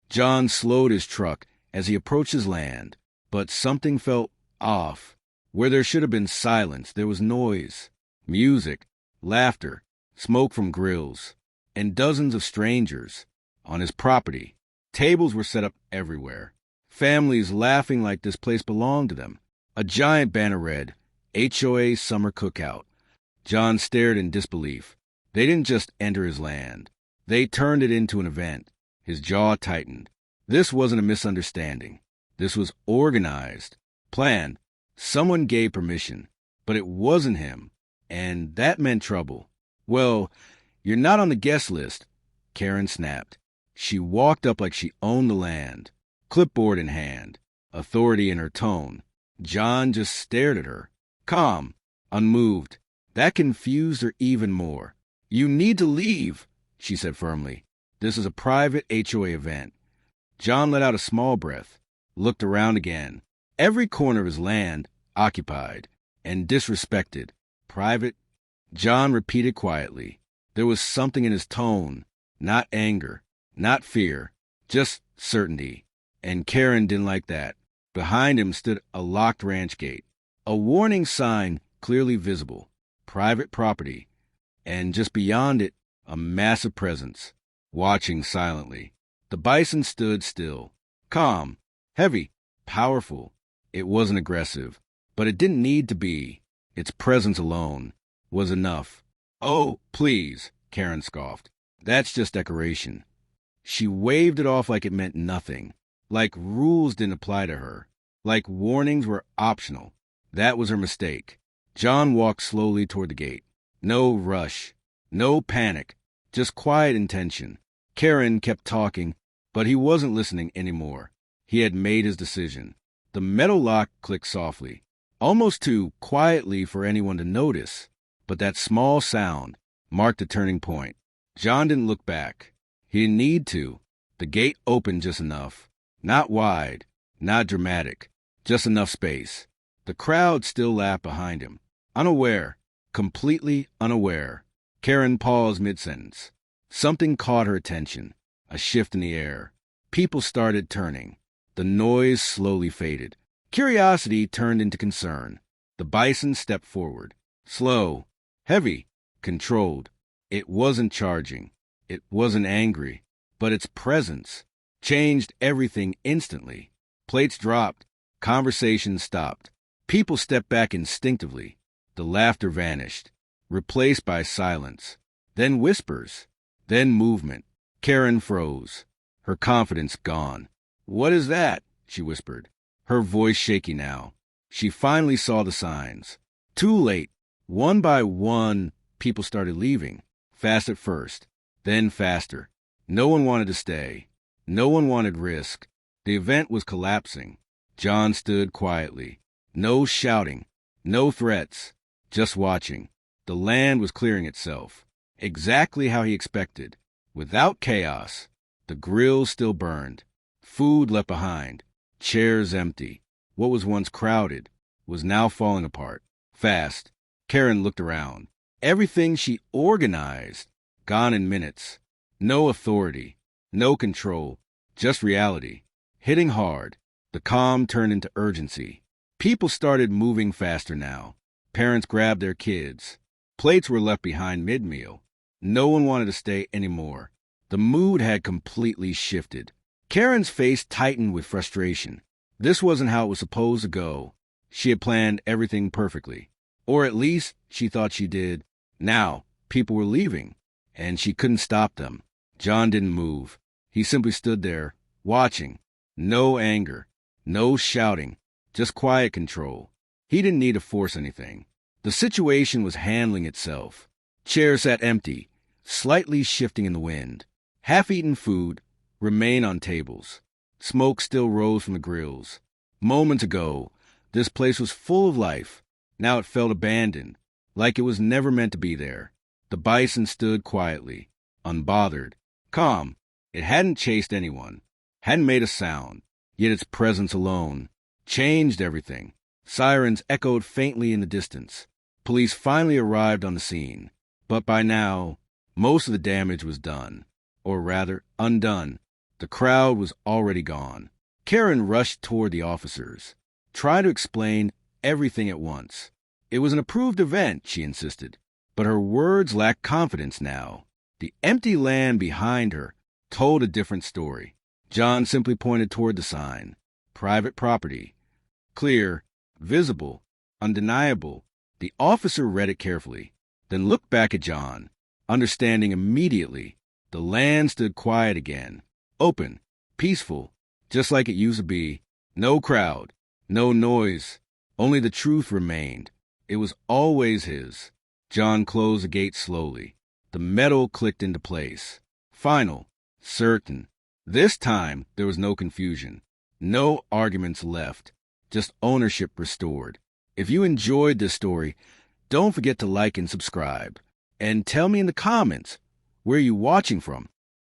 John slowed his truck as he approached his land, but something felt off. Where there should have been silence, there was noise, music, laughter, smoke from grills, and dozens of strangers. On his property, tables were set up everywhere, families laughing like this place belonged to them. A giant banner read, HOA Summer Cookout. John stared in disbelief. They didn't just enter his land. They turned it into an event. His jaw tightened. This wasn't a misunderstanding. This was organized, planned. Someone gave permission, but it wasn't him, and that meant trouble. Well, you're not on the guest list, Karen snapped. She walked up like she owned the land, clipboard in hand, authority in her tone. John just stared at her, calm, unmoved. That confused her even more. You need to leave, she said firmly. This is a private HOA event. John let out a small breath, looked around again. Every corner of his land occupied and disrespected. Private? John repeated quietly. There was something in his tone, not anger, not fear, just certainty. And Karen didn't like that. Behind him stood a locked ranch gate, a warning sign clearly visible, private property, and just beyond it, a massive presence, watching silently. The bison stood still, calm, heavy, powerful. It wasn't aggressive, but it didn't need to be. Its presence alone was enough. Oh, please, Karen scoffed. That's just decoration. She waved it off like it meant nothing, like rules didn't apply to her, like warnings were optional. That was her mistake. John walked slowly toward the gate. No rush, no panic, just quiet intention. Karen kept talking, but he wasn't listening anymore. He had made his decision. The metal lock clicked softly, almost too quietly for anyone to notice, but that small sound marked a turning point. John didn't look back. He didn't need to. The gate opened just enough. Not wide, not dramatic, just enough space. The crowd still laughed behind him. Unaware, completely unaware. Karen paused mid-sentence. Something caught her attention, a shift in the air. People started turning. The noise slowly faded. Curiosity turned into concern. The bison stepped forward. Slow, heavy, controlled. It wasn't charging. It wasn't angry. But its presence changed everything instantly. Plates dropped. Conversation stopped. People stepped back instinctively. The laughter vanished, replaced by silence. Then whispers. Then movement. Karen froze. Her confidence gone. What is that? She whispered, her voice shaky now. She finally saw the signs. Too late. One by one, people started leaving. Fast at first, then faster. No one wanted to stay. No one wanted risk. The event was collapsing. John stood quietly. No shouting. No threats. Just watching. The land was clearing itself. Exactly how he expected. Without chaos. The grill still burned. Food left behind. Chairs empty. What was once crowded was now falling apart. Fast. Karen looked around. Everything she organized, gone in minutes. No authority. No control. Just reality. Hitting hard. The calm turned into urgency. People started moving faster now. Parents grabbed their kids. Plates were left behind mid-meal. No one wanted to stay anymore. The mood had completely shifted. Karen's face tightened with frustration. This wasn't how it was supposed to go. She had planned everything perfectly. Or at least she thought she did. Now, people were leaving, and she couldn't stop them. John didn't move. He simply stood there, watching. No anger. No shouting. Just quiet control. He didn't need to force anything. The situation was handling itself. Chairs sat empty, slightly shifting in the wind. Half-eaten food remained on tables. Smoke still rose from the grills. Moments ago, this place was full of life. Now it felt abandoned, like it was never meant to be there. The bison stood quietly, unbothered, calm. It hadn't chased anyone, hadn't made a sound, yet its presence alone changed everything. Sirens echoed faintly in the distance. Police finally arrived on the scene, but by now, most of the damage was done, or rather, undone. The crowd was already gone. Karen rushed toward the officers, trying to explain everything at once. It was an approved event, she insisted, but her words lacked confidence now. The empty land behind her told a different story. John simply pointed toward the sign. Private property. Clear, visible, undeniable. The officer read it carefully, then looked back at John, understanding immediately. The land stood quiet again, open, peaceful, just like it used to be. No crowd, no noise, only the truth remained. It was always his. John closed the gate slowly. The metal clicked into place. Final, certain. This time, there was no confusion. No arguments left. Just ownership restored. If you enjoyed this story, don't forget to like and subscribe. And tell me in the comments, where are you watching from?